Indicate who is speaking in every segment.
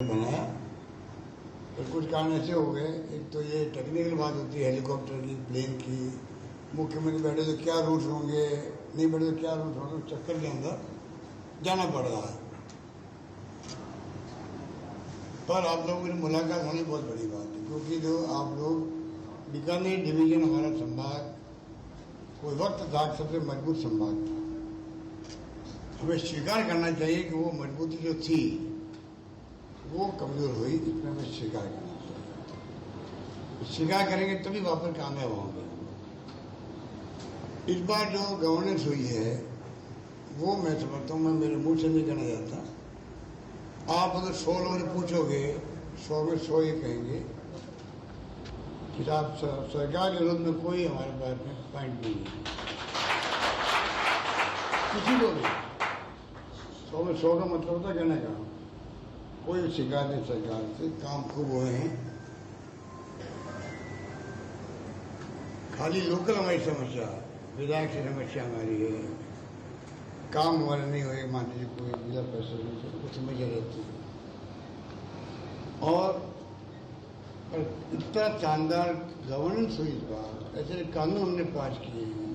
Speaker 1: बनाया तो कुछ कारण ऐसे हो गए। एक तो ये टेक्निकल बात होती है हेलीकॉप्टर की, प्लेन की, मुख्यमंत्री बैठे तो क्या रूट होंगे, नहीं बैठे तो क्या रूट होंगे, चक्कर के अंदर जाना पड़ रहा है। पर आप लोगों की मुलाकात होनी बहुत बड़ी बात है, क्योंकि जो आप लोग बीकानेर डिवीजन हमारा संभाग कोई वक्त था सबसे मजबूत संभाग था। हमें स्वीकार करना चाहिए कि वो मजबूती जो थी वो कमजोर हुई, इसमें हमें स्वीकार करना चाहिए। स्वीकार करेंगे तभी वापस कामयाब होंगे। इस बार जो गवर्नेंस हुई है वो मैं समझता हूँ, मैं मेरे मुंह से नहीं कहना चाहता। आप अगर 100 लोगों से पूछोगे 100 में 100 ये कहेंगे कि आप सरकार के विरोध में कोई हमारे पास में पॉइंट नहीं है, किसी को भी। 100 में 100 का मतलब होता कहने का कोई शिकायत नहीं सरकार से, काम खूब हुए हैं। खाली लोकल हमारी समस्या, विधायक की समस्या हमारी है, काम हमारे नहीं हुए, मान लीजिए कोई जिला परिषद में कुछ समस्या रहती है। और इतना शानदार गवर्नेंस हुई इस बार, ऐसे कानून हमने पास किए हैं,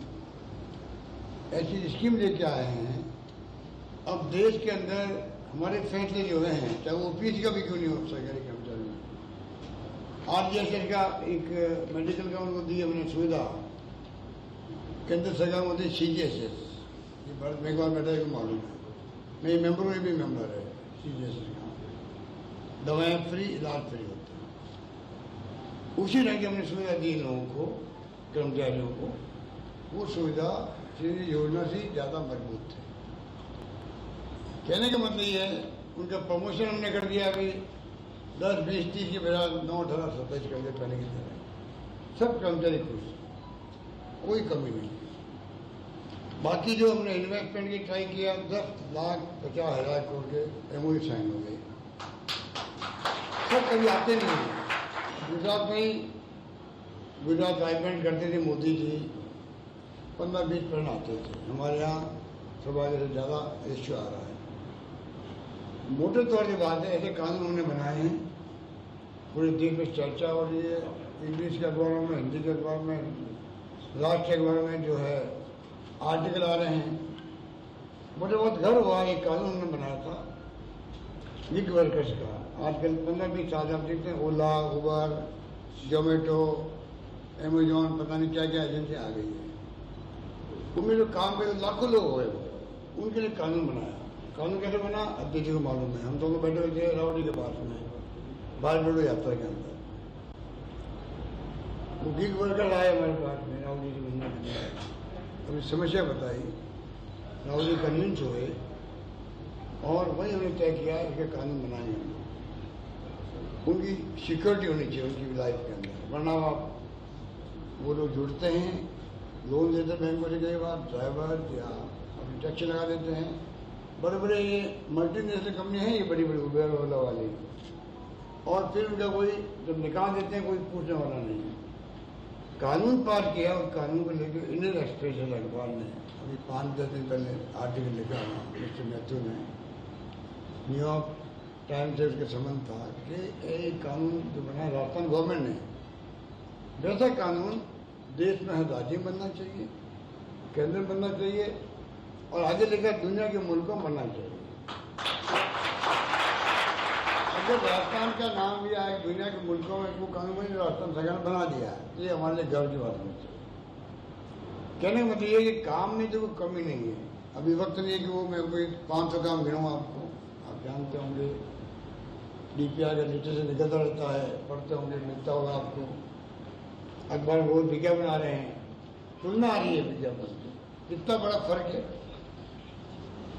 Speaker 1: ऐसी स्कीम लेके आए हैं। अब देश के अंदर हमारे फैसले जो हैं, चाहे वो ऑफिस का भी क्यों नहीं हो, सरकारी कर्मचारी में आरजीएस का एक मेडिकल का उनको दी हमने सुविधा, केंद्र सरकार में CGSS, ये भारत में एक बार बैठा है मालूम है, मैं मेंबर हूँ, ये भी मेंबर है CGSS का। दवाएं फ्री, इलाज फ्री होते हैं। उसी ढंग की हमने सुविधा दी लोगों को, कर्मचारियों को। वो सुविधा योजना से ज़्यादा मजबूत है। कहने का मतलब ये है, उनका प्रमोशन हमने कर दिया अभी 10, 20, 30 के बजाय 9, 18, 27 कर दिया पहले की तरह। सब कर्मचारी खुश, कोई कमी नहीं। बाकी जो हमने इन्वेस्टमेंट की ट्राई किया, 10,50,000 करोड़ के MOU साइन हो गए। सब कभी आते नहीं है। गुजरात में ही गुजरात वाइब्रेंट करते थे मोदी जी, 15-20% आते थे। हमारे यहाँ सौभाग्य से ज़्यादा रेशियो आ रहा है। मोटे तौर की बात है, ऐसे कानून हमने बनाए हैं, पूरे देश में चर्चा हो रही है। इंग्लिश के अखबारों में, हिंदी के अखबार में, राष्ट्र अखबार में जो है आर्टिकल आ रहे हैं। मुझे बहुत गर्व हुआ, एक कानून हमने बनाया था गिग वर्कर्स का। आजकल 15-20 साल आप देखते हैं, ओला, उबर, जोमेटो, अमेजोन, पता नहीं क्या क्या एजेंसी आ गई है। उनमें जो काम करते लाखों लोग हो गए, उनके लिए कानून बनाया। कानून कैसे बना, अध्यक्ष को मालूम है। हम दोनों बैठे हुए थे रावड़ी के पास में, भारत जोड़ो यात्रा के अंदर। वो गिग वर्कर आए हमारे पास में, रावड़ी जी मिलने के लिए अपनी समस्या बताई, रावड़ी कन्विंस हुए और वही हमने तय किया इसके कानून बनाने होंगे। उनकी सिक्योरिटी होनी चाहिए उनकी लाइफ के अंदर, वरना आप वो लोग जुड़ते हैं, लोन देते बैंकों से, कई बार ड्राइवर या अपनी टैक्स लगा देते हैं। बड़े बड़े ये मल्टीनेशनल कंपनी हैं, ये बड़ी बड़ी उबेर ओला वाली, और फिर उनका कोई जब निकाल देते हैं कोई पूछने वाला नहीं है। कानून पास किया और कानून को लेकर इंडियन एक्सप्रेस अखबार ने अभी 5-10 दिन पहले आर्टिकल लिखा मिस्टर मैथ्यू ने, न्यूयॉर्क टाइम्स से उसका संबंध था कि एक कानून जो बना राजस्थान गवर्नमेंट ने, वैसा कानून देश में हर राज्य में बनना चाहिए, केंद्र में बनना चाहिए और आगे लेकर दुनिया के मुल्कों में बनना चाहिए। अगर राजस्थान का नाम भी आए दुनिया के मुल्कों में, वो कानून में राजस्थान सरकार ने बना दिया है, तो ये हमारे लिए गर्व की बात होनी चाहिए। कहने का मतलब ये कि काम में तो कोई कमी नहीं है। अभी वक्त नहीं है कि वो मैं कोई 500 काम गिनूँ आपको, आप जानते होंगे DPR का नीचे से निकलता रहता है, पढ़ते होंगे, मिलता होगा आपको। अखबार में बहुत विज्ञापन आ रहे हैं, तुलना आ रही है विज्ञापन की, कितना बड़ा फर्क है,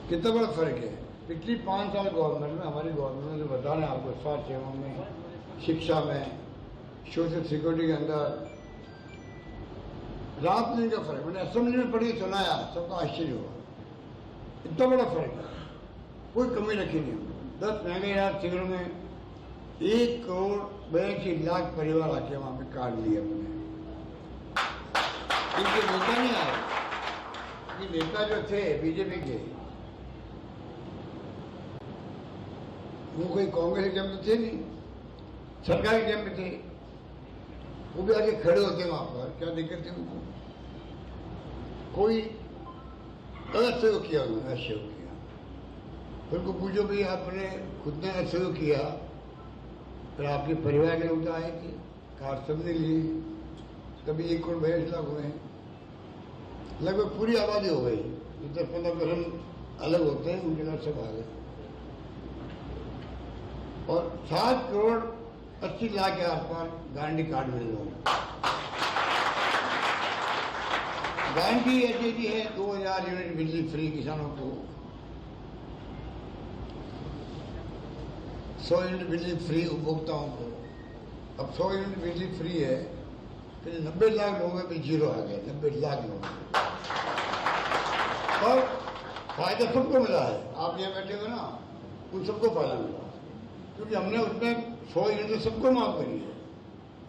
Speaker 1: कितना बड़ा फर्क है। पिछली 5 साल गवर्नमेंट में, हमारी गवर्नमेंट में जो बता रहे हैं आपको, स्वास्थ्य सेवा में, शिक्षा में, सोशल सिक्योरिटी के अंदर रात दिन का फर्क। मैंने असेंबली में पढ़ी सुनाया, सबका आश्चर्य हुआ, इतना बड़ा फर्क है, कोई कमी रखी नहीं। 10 महंगे यार शिविरों में 1,82,00,000 परिवार आके वहां पे कार्ड लिए अपने। इनके नेता नहीं आए, ये नेता जो थे बीजेपी के, वो कोई कांग्रेस के टाइम थे नहीं, सरकार के टाइम में थे, वो भी आगे खड़े होते वहां पर, क्या दिक्कत है उनको? कोई गलत सहयोग किया उन्होंने, असहयोग किया। फिर उनको पूछो भाई आपने खुद ने असहयोग किया, फिर आपके परिवार के लोग तो आए थे, कार सबने लिए, कभी 1 करोड़ 42 लाख हुए हैं, लगभग पूरी आबादी हो गई। 10-15% अलग होते हैं, उनके साथ सब आ गए। और 7 करोड़ 80 लाख के आसपास गारंटी कार्ड मिले लोगों को। गारंटी ऐसी भी है 2000 यूनिट बिजली फ्री किसानों को, 100 यूनिट बिजली फ्री उपभोक्ताओं को। अब 100 यूनिट बिजली फ्री है, फिर 90 लाख लोगों में जीरो आ गया, 90 लाख लोगों में। और फायदा सबको मिला है, आप यहाँ बैठे हो ना, उन सबको फायदा मिला, क्योंकि हमने उसमें 100 यूनिट सबको माफ करी है,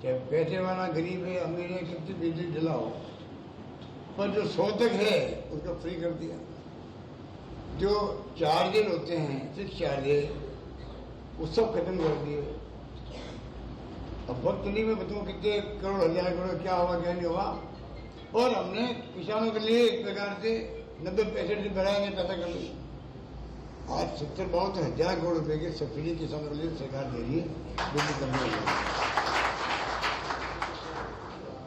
Speaker 1: चाहे पैसे वाला गरीब है अमीर है, कितनी बिजली दिलाओ, पर जो 100 तक है उसको फ्री कर दिया। जो चार्जेस होते हैं, 6 चार्जेस, वो सब खत्म कर दिए। अब वक्त नहीं मैं बताऊँ कितने करोड़ हजार करोड़ क्या हुआ क्या नहीं हुआ, और हमने किसानों के लिए एक प्रकार से 90% से बढ़ाएंगे पैसा कर लिया। आज 70-72 हजार करोड़ रुपए की सब्सिडी किसानों के लिए सरकार दे रही है, बिजली कंपनी।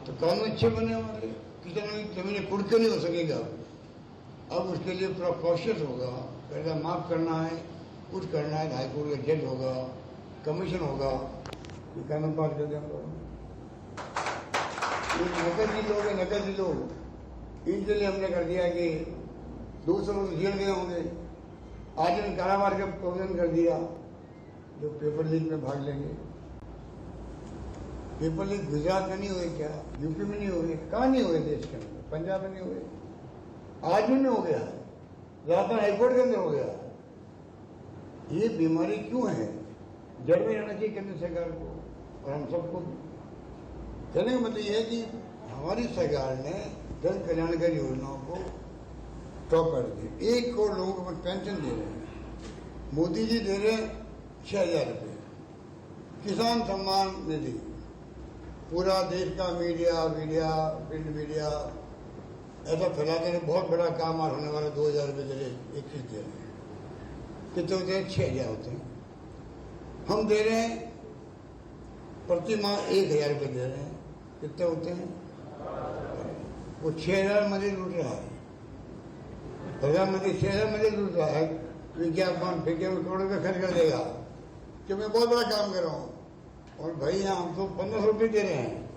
Speaker 1: तो कानून अच्छे बने हमारे, किसानों की जमीनें कुड़ के नहीं हो सकेगा। अब उसके लिए पूरा कॉशियस होगा, कर्जा माफ करना है, कुछ करना है, हाईकोर्ट का जज होगा, कमीशन होगा, ये कानून पास कर देंगे। नकदी लोग हैं, नकदी लोग, इनके लिए हमने कर दिया कि दूसरों को जेल गए होंगे, आजीवन कारावास का प्रोविजन कर दिया, जो पेपर लीक में भाग लेंगे। पेपर लीक गुजरात में नहीं हुए क्या, यूपी में नहीं हुए, कहाँ नहीं हुए देश के अंदर, पंजाब में नहीं हुए, आज में हो गया है, राजस्थान हाईकोर्ट के अंदर हो गया है। ये बीमारी क्यों है? जड़ में रहना चाहिए केंद्र सरकार को, और हम सबको कहने का मतलब यह है कि हमारी सरकार ने जन कल्याणकारी योजनाओं को स्टॉप कर दिया। 1 करोड़ लोगों को पेंशन दे रहे हैं, मोदी जी दे रहे हैं 6000 रुपये, किसान सम्मान निधि, पूरा देश का मीडिया प्रिंट मीडिया ऐसा फैलाते हैं, बहुत बड़ा काम आज होने वाला, 2000 रुपये दे रहे, 21 दे रहे हैं, कितने होते हैं? 6000 होते हैं। हम दे रहे हैं प्रति माह 1000 रुपये दे रहे हैं, कितने होते हैं? वो 6000 मजदूर लूट रहा है, प्रधानमंत्री 6000 मजदूर लूट रहा है, विज्ञापन फेंके में करोड़ रुपये खर्च कर देगा कि मैं बहुत बड़ा काम कर रहा हूँ। और भाई यहाँ हम तो 1500 रुपये दे रहे हैं,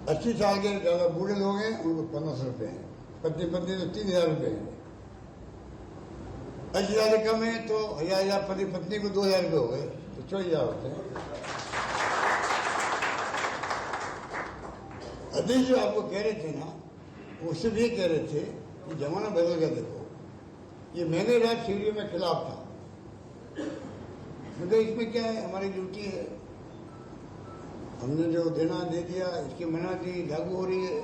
Speaker 1: 80 साल के ज़्यादा बूढ़े लोग हैं उनको 1500 रुपये हैं, पत्नी पत्नी तो 3000 रुपये हैं, 80 से कम है तो 1000 पति पत्नी को 2000 रुपये हो गए, तो 24,000 होते हैं। अभी जो आपको कह रहे थे ना, वो सिर्फ ये कह रहे थे कि जमाना बदल गया। देखो ये महंगे राज सीढ़ी में खिलाफ था, मतलब इसमें क्या है, हमारी ड्यूटी है, हमने जो देना दे दिया, इसकी मना दी, लागू हो रही है।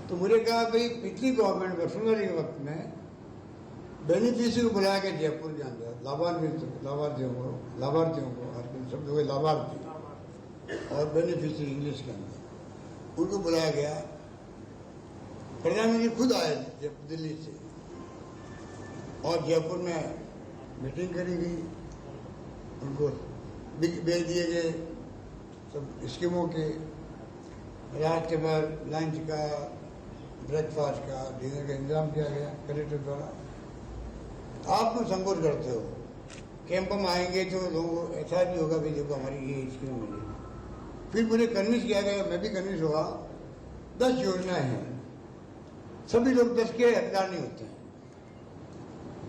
Speaker 1: तो मुझे कहा भाई पिछली गवर्नमेंट में वसुंधरा के वक्त में बेनिफिशियरी को बुलाया गया जयपुर के अंदर, लाभार्थियों को शब्द हुए लाभार्थी और बेनिफिशियरी इंग्लिश के अंदर, उनको बुलाया गया। प्रधानमंत्री खुद आए दिल्ली से और जयपुर में मीटिंग करी गई, उनको भेज दिए गए सब स्कीमों के, रात के भर लंच का, ब्रेकफास्ट का, डिनर का इंतजाम किया गया कलेक्टर द्वारा। आप तो संकोच करते हो, कैंप में आएंगे तो लोगों को ऐसा भी होगा कि देखो हमारी ये स्कीम मिली। फिर मुझे कन्विंस किया गया, मैं भी कन्विंस हुआ, 10 योजनाएं हैं, सभी लोग 10 के हकदार नहीं होते हैं।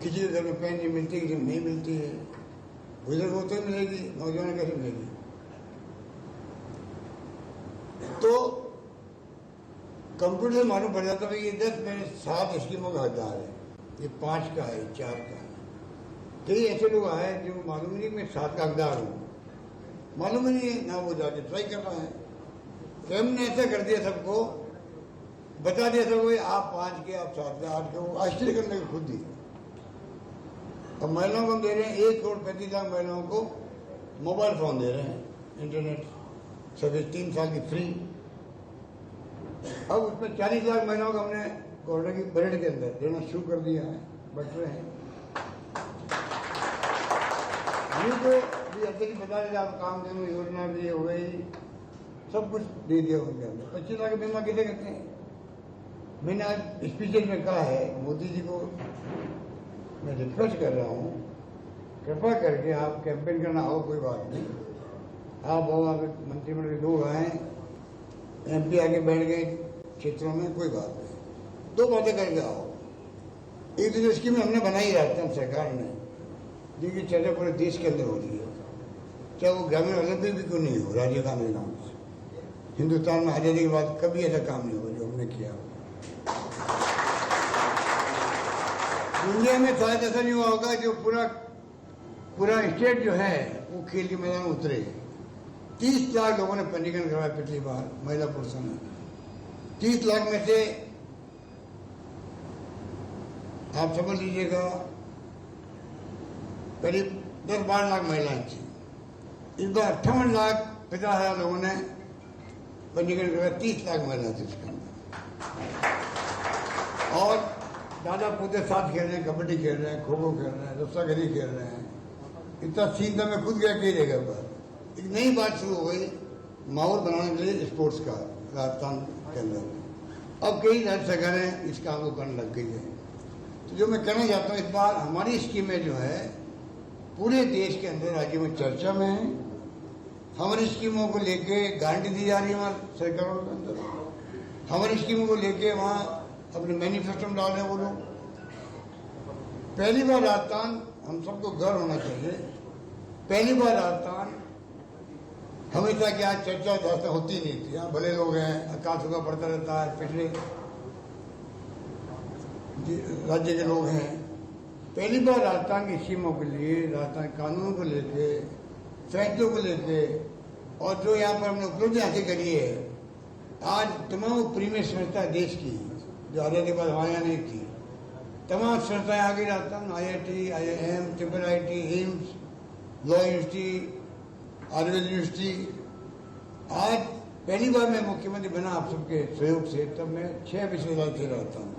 Speaker 1: किसी के घर में पेन नहीं मिलती, किसी में नहीं मिलती है, बुजुर्ग होते ही मिलेगी, नौजवान कैसे मिलेगी? तो कंप्यूटर से मालूम पड़ जाता है ये 10 मेरे 7 स्कीमों का हकदार है, ये 5 का है, 4 का है। कई ऐसे लोग आए जो मालूम नहीं मैं 7 का हकदार हूँ, मालूम ही नहीं ना, वो जाके ट्राई कर रहा है। तो हमने ऐसा कर दिया, सबको बता दिया सबको आप 5 के, आप 7 के, 8 के, वो आश्चर्य करने को खुद ही। अब महिलाओं को हम दे रहे हैं 1,35,00,000 महिलाओं को मोबाइल फ़ोन दे रहे हैं, इंटरनेट सर्विस 3 साल की फ्री। अब उसमें 40 लाख महिलाओं को हमने कोरोना की पीरियड के अंदर देना शुरू कर दिया है, बट रहे हैं। ये तो भी अब तक बता रहे आप काम देने योजना भी हो गई, सब कुछ दे दिया उनके अंदर। 25 लाख बीमा कितने करते हैं? मैंने आज स्पीचेज में कहा है, मोदी जी को मैं रिक्वेस्ट कर रहा हूँ, कृपा करके आप कैंपेन करना आओ, कोई बात नहीं, आप आओ, आप मंत्रिमंडल के लोग आए, MP आके बैठ गए क्षेत्रों में, कोई बात नहीं, 2 बातें करके आओ। एक तो स्कीम हमने बनाई राजस्थान सरकार ने, जिनकी चर्चा पूरे देश के अंदर हो रही है, चाहे वो ग्रामीण ओलंपिक भी क्यों नहीं हो, राजीव गांधी नाम से। हिंदुस्तान में आज़ादी के बाद कभी ऐसा काम नहीं हुआ जो हमने किया। दुनिया में शायद ऐसा नहीं हुआ होगा जो पूरा स्टेट जो है वो खेल के मैदान में उतरे। 30 लाख लोगों ने पंजीकरण करवाया पिछली बार, महिला पुरुषों ने। 30 लाख में से आप समझ लीजिएगा करीब 10-12 लाख महिलाएं थी। इस बार 58,50,000 लोगों ने पंजीकरण करवाया, 30 लाख महिला थी उसके अंदर। और दादा पोते साथ खेल रहे हैं, कबड्डी खेल रहे हैं, खो खो खेल रहे हैं, रस्साकशी खेल रहे हैं। इतना सीन था, मैं खुद गया कई जगह पर। एक नई बात शुरू हो गई माहौल बनाने के लिए स्पोर्ट्स का राजस्थान के अंदर। अब कई राज्य सरकारें इस काम को करने लग गई है। तो जो मैं कहना चाहता हूँ, इस बार हमारी स्कीमें जो है पूरे देश के अंदर राज्यों में चर्चा में है। हमारी स्कीमों को लेके गारंटी दी जा रही है हमारे सरकारों के अंदर। हमारी स्कीमों को लेके वहाँ अपने मैनिफेस्टो में डाल रहे हैं वो लोग। पहली बार राजस्थान, हम सबको गर्व होना चाहिए, पहली बार राजस्थान, हमेशा क्या चर्चा राजस्थान होती नहीं थी। यहाँ भले लोग हैं, अकाल सुखा पड़ता रहता है, पिछले राज्य के लोग हैं। पहली बार राजस्थान की स्कीमों के लिए, राजस्थान कानूनों को लेके, फैसलों को लेके, और जो यहाँ पर हमने उपलब्धि हासिल करी है, आज तमाम प्रीमियर संस्था देश की जो आज़ादी के बाद हमारे यहाँ नहीं थी, तमाम संस्थाएं आ गई Rajasthan, IIT, IIM, triple IIT, AIIMS, law university, Ayurveda university. आज पहली बार मैं मुख्यमंत्री बना आप सबके सहयोग से, तब मैं 6 विश्वविद्यालय से रहता हूँ।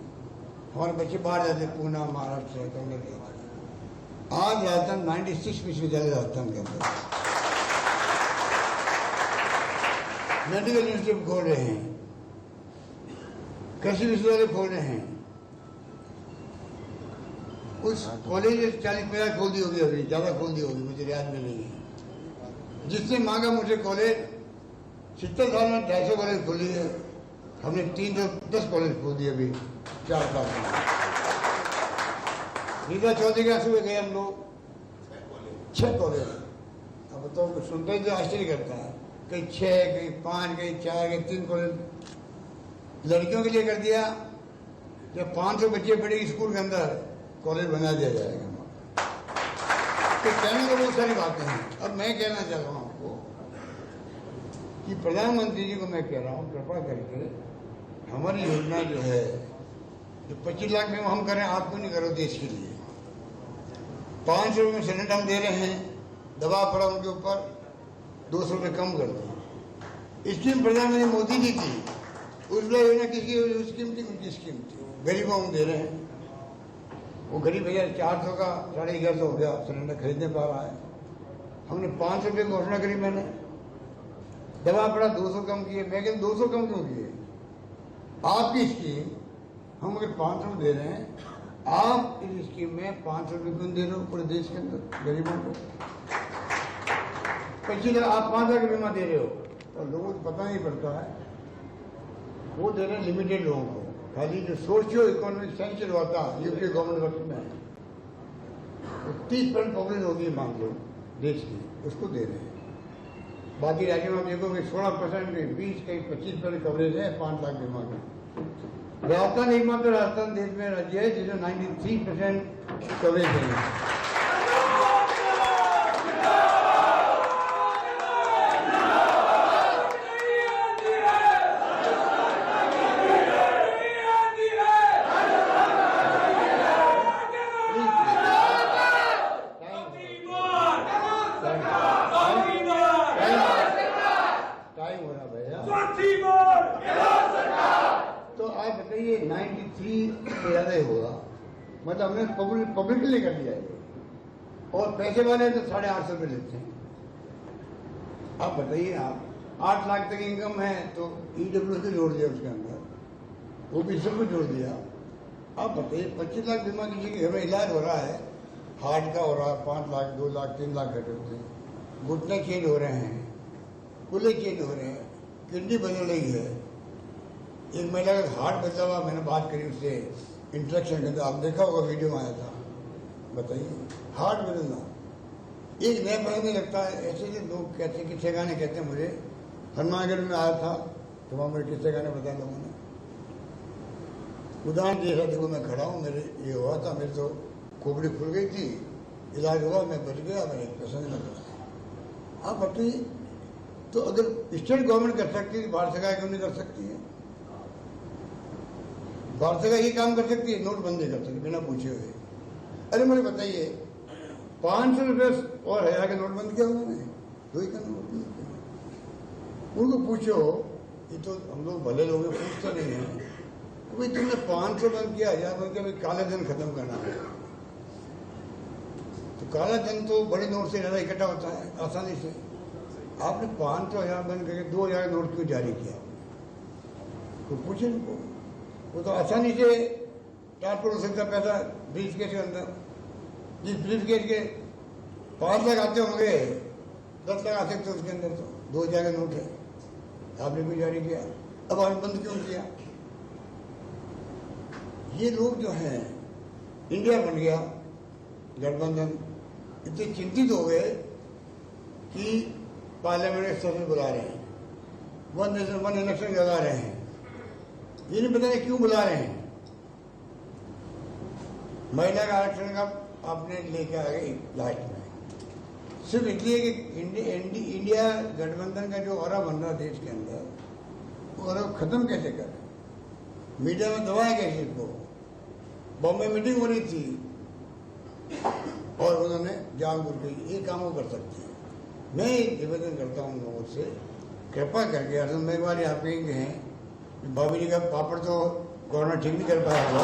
Speaker 1: हमारे बच्चे बाहर जाते, पूना, महाराष्ट्र, कन्नड़। आज राजस्थान 96 विश्वविद्यालय राजस्थान के अंदर मेडिकल यूनिवर्सिटी खोल रहे हैं, कृषि विश्वविद्यालय खोल रहे हैं। उस कॉलेज 40-50 खोल दी होगी, अभी ज़्यादा खोल दी होगी, मुझे याद में नहीं है। जिसने मांगा मुझे कॉलेज, 70 साल में 250 कॉलेज खोली है। हमने 310 कॉलेज खोल दिए अभी 4 साल में। रीता चौधरी के यहाँ सुबह गए हम लोग, 6 कॉलेज। अब बताओ, सुनते ही तो आश्चर्य करता है, कहीं 6, कहीं 5, कहीं 4, कहीं 3 कॉलेज लड़कियों के लिए कर दिया। जब 500 बच्चे पढ़ेगी स्कूल के अंदर, कॉलेज बना दिया जाएगा। तो कहने को बहुत सारी बातें हैं। अब मैं कहना चाह रहा हूँ आपको कि प्रधानमंत्री जी को मैं कह रहा हूँ, कृपा करके हमारी योजना जो है, जो 25 लाख में हम करें, आपको नहीं करो, देश के लिए 500 रुपये में सिलेंडर हम दे रहे हैं। दबाव पड़ा उनके ऊपर, 200 रुपये कम कर दो। स्कीम प्रधानमंत्री मोदी जी की, उस योजना किसकी स्कीम थी? उनकी स्कीम थी। गरीबों को दे रहे हैं। वो गरीब भैया 400 का 1150 हो गया, सिलेंडर खरीदने पा रहा है। हमने 500 रुपये की घोषणा करी, मैंने दबाव पड़ा 200 कम किए। मैं कहता 200 कम क्यों किए? आपकी स्कीम, हम अगर 500 दे रहे हैं, आप इस स्कीम में 500 रुपये क्यों दे रहे हो पूरे देश के अंदर गरीबों को? 25 लाख आप 5 लाख बीमा दे रहे हो, तो लोगों को पता नहीं पड़ता है। वो दे रहे हैं लिमिटेड लोगों को, खाली जो सोशियो इकोनॉमिक सेंचुरी होता यूपी गवर्नमेंट वक्त में, तो 30% पॉपुलेशन होगी मान लो देश की, उसको दे रहे हैं। बाकी राज्यों में देखो कि 16%, 20, कहीं 25% कवरेज है 5 लाख बीमा का। राजस्थान एकमात्र राजस्थान देश में राज्य है जिसमें 93% कवरेज है। ये 93 से ज़्यादा ही होगा, मतलब हमने पब्लिकली कर दिया है। और पैसे वाले तो 850 रुपये लेते हैं। आप बताइए, आप 8 लाख तक इनकम है तो EWS को जोड़ दिया उसके अंदर, वो भी सब कुछ जोड़ दिया। आप बताइए 25 लाख बीमा किसी के घर में इलाज हो रहा है, हार्ट का हो रहा है 5 लाख 2 लाख 3 लाख घटे होते हैं, घुटने चेंज हो रहे हैं, कुल्ले चेंज हो रहे हैं, किडनी बदल रही है। एक महिला का हार्ट बदला हुआ, मैंने बात करी उससे इंट्रैक्शन के अंदर, आप देखा होगा वीडियो में आया था। बताइए, हार्ट बदलना एक नया पता नहीं लगता है। ऐसे जो लोग कहते हैं, किस्से गाने कहते हैं। मुझे हनुमानगढ़ में आया था तो वहाँ मेरे किस्से गाने बताए लोगों ने। उदाहरण जैसा देखो, मैं खड़ा हूँ, मेरे ये हुआ था, मेरी तो खोपड़ी खुल गई थी, इलाज हुआ, मैं बच गया, मेरे पैसा नहीं लगा। आप बताइए, तो अगर स्टेट गवर्नमेंट कर सकती है, भारत सरकार क्यों नहीं कर सकती है? भारत सरकार ये काम कर सकती है, नोटबंदी कर सकती है बिना पूछे हुए। अरे मुझे बताइए, 500 रुपये और 1000 के नोटबंदी किया उन्होंने, 2 ही का नोटबंदी किया। उनको पूछो, ये तो हम लोग भले लोग पूछते नहीं हैं, भाई तुमने 500 बंद किया, 1000 बंद किया, भाई काला धन खत्म करना है। तो काला धन तो बड़े नोट से ज़्यादा इकट्ठा होता है आसानी से। आपने 500 1000 बंद करके 2000 नोट क्यों जारी किया? तो पूछे इनको, वो तो आसानी से ट्रांसफर हो सकता पैसा ब्रीफ केस के अंदर। जिस ब्रीफ केस के 5 लाख आते होंगे, 10 लाख आ सकते उसके अंदर, तो 2000 का नोट है, आपने क्यों जारी किया? अब आपने बंद क्यों किया? ये लोग जो हैं, इंडिया बन गया गठबंधन, इतने चिंतित हो गए कि पार्लियामेंट स्तर पर बुला रहे हैं, 1 नेशन 1 इलेक्शन लगा रहे हैं। ये नहीं पता नहीं क्यों बुला रहे हैं। महिला का आरक्षण का आपने लेके आ गए लास्ट में, सिर्फ इसलिए कि इंडिया गठबंधन का जो औरा बन रहा देश के अंदर, वो औरा खत्म कैसे करें? मीडिया में दबाया कैसे इसको? बॉम्बे मीटिंग हो रही थी और उन्होंने जानबूझ के ये काम वो कर सकती है। मैं निवेदन करता हूँ लोगों से, कृपा करके, अर्जुन मेघवाल आप कहेंगे हैं भाभी जी का पापड़ तो गवर्नमेंट ठीक नहीं कर पाया हुआ,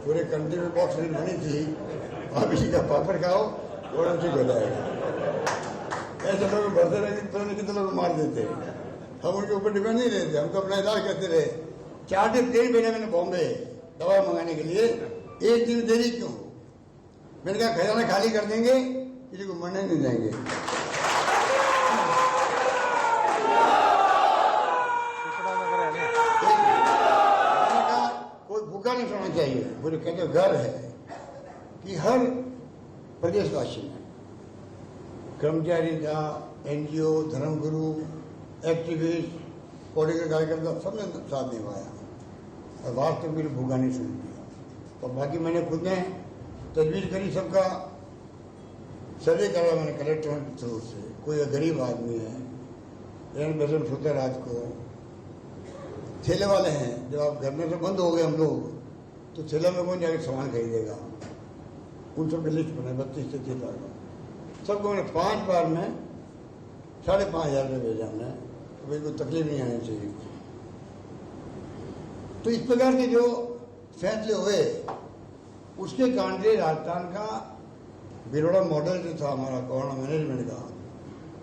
Speaker 1: पूरे कंट्री में बॉक्स नहीं बनी थी, भाभी जी का पापड़ खाओ गवर्नमेंट ठीक हो जाएगा। ऐसे लोग बढ़ते रहे, कितने लोग मार देते। हम उनके ऊपर डिपेंड नहीं रहते, हम तो अपना इलाज करते रहे। 4 दिन देरी भेजा मैंने बॉम्बे दवा मंगाने के लिए, 1 दिन देरी क्यों? मैंने कहा खजाना खाली कर देंगे, किसी को मरने नहीं देंगे। कोई भूखा नहीं सोना चाहिए। मुझे कहते घर है कि हर प्रदेशवासी में कर्मचारी था, NGO, धर्मगुरु, एक्टिविस्ट, पॉलिटिकल कार्यकर्ता, सबने साथ निभाया और वास्तव में भूखा नहीं सुन दिया। और बाकी मैंने खुद ने तजवीज़ करी, सबका सर्वे करा मैंने कलेक्टर के थ्रू से। कोई गरीब आदमी है, रेन बजट होता है रात को, ठेले वाले हैं, जब आप घर में से बंद हो गए हम लोग, तो ठेले में कौन जाकर सामान खरीदेगा? उन सब की लिस्ट बनाए, 32 से 30 लाख सबको मैंने 5 बार में 5,500 रुपये भेजा हमने। तो भाई कोई तकलीफ नहीं आनी चाहिए। तो इस प्रकार के जो फैसले हुए, उसके कारण से राजस्थान का बिरोड़ा मॉडल जो था हमारा कोरोना मैनेजमेंट का,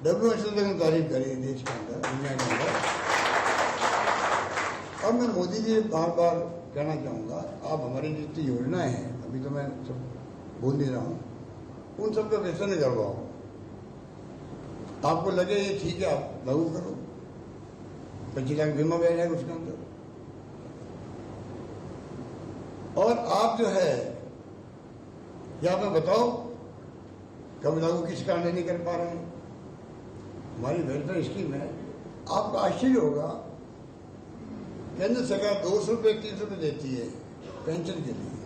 Speaker 1: WHO तक ने तारीफ करी देश के अंदर, दुनिया के अंदर। और मैं मोदी जी बार बार कहना चाहूँगा, आप हमारी जितनी योजनाएं हैं, अभी तो मैं सब बोल नहीं रहा हूँ, उन सब का व्यसन नहीं करवाओ। आपको लगे ये ठीक है, आप लागू करो। 25 लाख बीमा भी आ जाएगा उसके अंदर। और आप जो है यहाँ पे बताओ कब लागू किस कारण नहीं कर पा रहे हैं? हमारी वेलफेयर स्कीम है, आपको आश्चर्य होगा, केंद्र सरकार 200 रुपये 300 रुपये देती है पेंशन के लिए।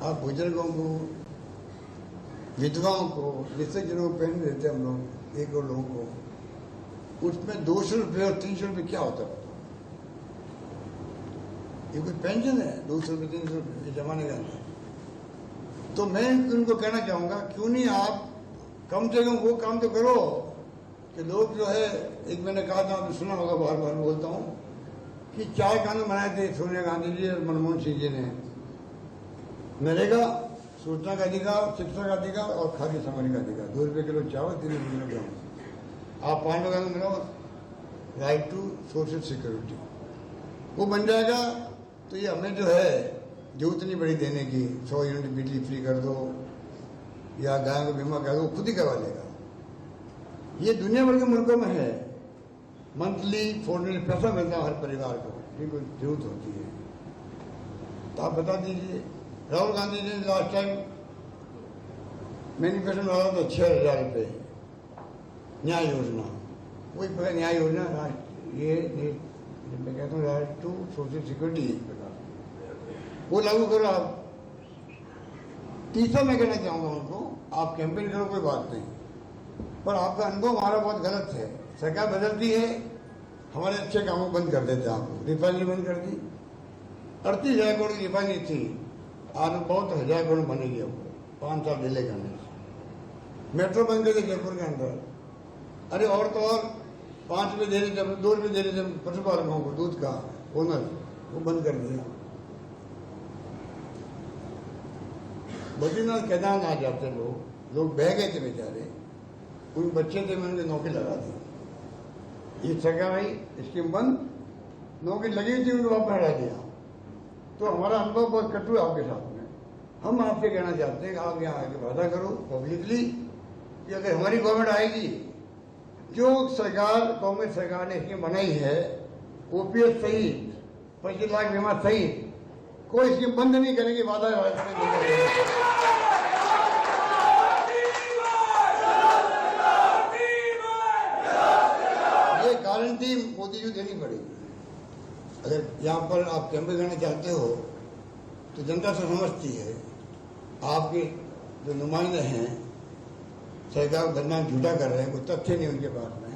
Speaker 1: आप बुजुर्गों को, विधवाओं को, जिससे जिनको पेंशन देते हैं हम लोग 1 करोड़ लोगों को, उसमें 200 रुपये और 300 रुपये क्या होता है? ये कोई पेंशन है? 200 रुपये 300 रुपये ये जमाने के अंदर। तो मैं उनको कहना चाहूँगा, क्यों नहीं आप कम से कम वो काम तो करो कि लोग जो है, एक मैंने कहा था, आपने सुना होगा, बार बार बोलता हूँ कि 4 कानून बनाए थे सोनिया गांधी जी और मनमोहन सिंह जी ने। नरेगा, सूचना का अधिकार, शिक्षा का अधिकार और खाद्य सामग्री का अधिकार। 2 रुपये किलो चावल, 3 रुपये किलो गेहूँ। आप 5 कानून बनाओ, राइट टू सोशल सिक्योरिटी, वो बन जाएगा। तो ये हमें जो है जरूरत नहीं पड़ी देने की, 100 यूनिट बिजली फ्री कर दो या गाय को बीमा कर दो, खुद ही करवा लेगा। ये दुनिया भर के मुल्कों में है। मंथली फॉर्मली पैसा मिलता है हर परिवार को, जिनको जरूरत होती है। तो आप बता दीजिए, राहुल गांधी जी ने लास्ट टाइम मैनिफेस्टो में डाला था 6,000 रुपये न्याय योजना। वही न्याय योजना, ये मैं कहता हूँ राइट टू सोशल सिक्योरिटी, वो लागू करो आप। तीसरा मैं कहना चाहूँगा उनको, आप कैंपेन करो, कोई बात नहीं, पर आपका अनुभव हमारा बहुत गलत है। सरकार बदलती है, हमारे अच्छे कामों बंद कर देते हैं। आपको रिफाइनरी बंद कर दी, 38,000 करोड़ की रिफाइनरी थी, आज बहुत 1,000 करोड़ बनेगी। अब 5 साल डिले करने से मेट्रो बंद कर दी जयपुर के अंदर। अरे और तो और 5 रुपये दे रहे थे, 2 रुपये दे रहे थे पशुपालकों को दूध का ओनर, वो बंद कर दिया। बद्रीनाथ केदारनाथ जाते लोग बह गए थे बेचारे, उन बच्चे थे, मैंने उनकी नौकरी लगा दी। ये सरकार आई, स्कीम बंद, नौकरी लगी थी उनको वापस हटा दिया। तो हमारा अनुभव बहुत कटु है आपके साथ में। हम आपसे कहना चाहते हैं कि आप यहाँ आके वादा करो पब्लिकली कि अगर हमारी गवर्नमेंट आएगी, जो सरकार कांग्रेस सरकार ने स्कीम बनाई है, ओपीएस सहित 25 लाख बीमा सहित, कोई स्कीम बंद नहीं करेगी। वादा ये गारंटी मोदी जी देनी पड़ेगी। अगर यहाँ पर आप कैंपेन करना चाहते हो तो जनता से समझती है, आपके जो नुमाइंदे हैं सरकार को बदनाम झूठा कर रहे हैं, कोई तथ्य नहीं उनके पास में,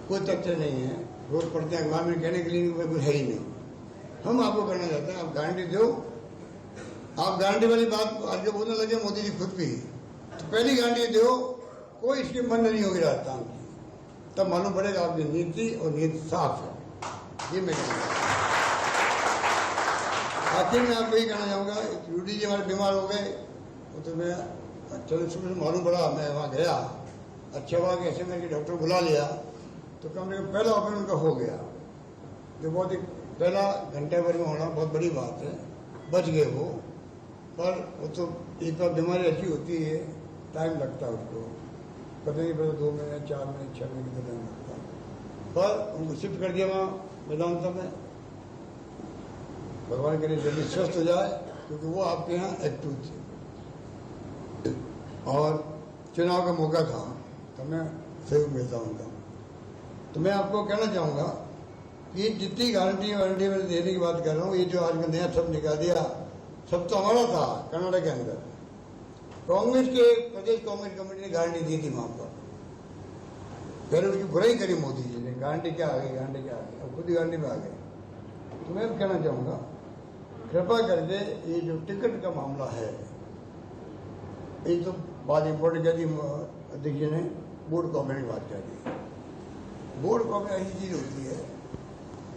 Speaker 1: कोई तथ्य नहीं है। रोज पढ़ते हैं अखबार में, कहने के लिए कुछ है ही नहीं। हम आपको करना चाहते हैं, आप गारंटी दो। आप गारंटी वाली बात आज जो बोलने लगे मोदी जी खुद भी, तो पहली गारंटी दो, कोई स्कीम बंद नहीं होगी राजस्थान की, तब मालूम पड़ेगा आपकी नीति और नीति साफ है। ये मैं कहूँगा। आखिर में आपको यही कहना चाहूँगा, यूडी जी हमारे बीमार हो गए, वो तो मैं चलो सुबह मालूम पड़ा, मैं वहाँ गया, अच्छा हुआ कि ऐसे मैंने डॉक्टर बुला लिया, तो कम से कम पहला ऑपरेशन उनका हो गया, जो बहुत ही पहला घंटे भर में होना बहुत बड़ी बात है। बच गए वो, पर वो तो एक बार बीमारी ऐसी होती है, टाइम लगता है उसको, पता नहीं पता 2 महीने 4 महीने 6 महीने कितना टाइम लगता है। पर उनको शिफ्ट कर दिया वहाँ वेदांता में। भगवान के लिए जल्दी स्वस्थ हो जाए, क्योंकि वो आपके यहाँ एक्टिव थे और चुनाव का मौका था, तो मैं सहयोग मिलता उनका। तो मैं आपको कहना चाहूँगा कि जितनी गारंटी वारंटी में देने की बात कर रहा हूँ, ये जो आज का नया शब्द निकाल दिया, सब तो हमारा था कर्नाटक के अंदर। कांग्रेस के प्रदेश कांग्रेस कमेटी ने गारंटी दी थी वहाँ पर, पहले उसकी बुराई करी मोदी जी ने, गारंटी क्या आ गई, गारंटी क्या आ गई, अब खुद ही गारंटी में आ गए। तो मैं कहना चाहूँगा, कृपा करके ये जो टिकट का मामला है, ये तो बात इम्पोर्टेंट कर दी अध्यक्ष जी ने, बोर्ड कॉपरेट की बात कर दी। बोर्ड कॉपरेट ऐसी चीज़ होती है,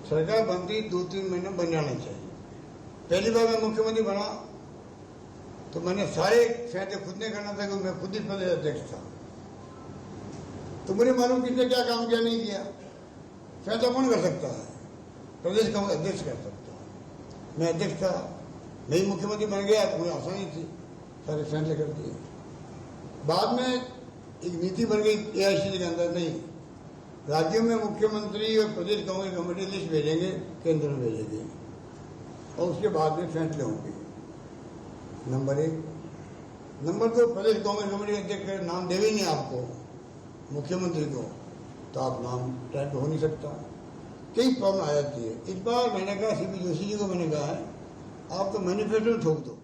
Speaker 1: सरकार बनती 2-3 महीने बन जाना चाहिए। पहली बार मैं मुख्यमंत्री बना तो मैंने सारे फैसले खुद ने करना था, क्योंकि मैं खुद ही प्रदेश अध्यक्ष था। तो मुझे मालूम किसने क्या काम किया नहीं किया, फैसला कौन कर सकता है, प्रदेश का अध्यक्ष कर सकता है। मैं अध्यक्ष था, मैं ही मुख्यमंत्री बन गया, तो मुझे आसानी थी, सारे फैसले कर दिए। बाद में एक नीति बन गई एआईसीसी के अंदर, नहीं राज्यों में मुख्यमंत्री और प्रदेश कांग्रेस कमेटी लिस्ट भेजेंगे, केंद्र में भेजेंगे, और उसके बाद में फैसले होंगे। नंबर 1। नंबर 2, प्रदेश कांग्रेस कमेटी अध्यक्ष का नाम देवे नहीं आपको मुख्यमंत्री को, तो आप नाम टाइम हो नहीं सकता, कई प्रॉब्लम आ जाती है। इस बार मैंने कहा सीपी जोशी जी को, मैंने कहा है आप तो मैनिफेस्टो ठोक दो,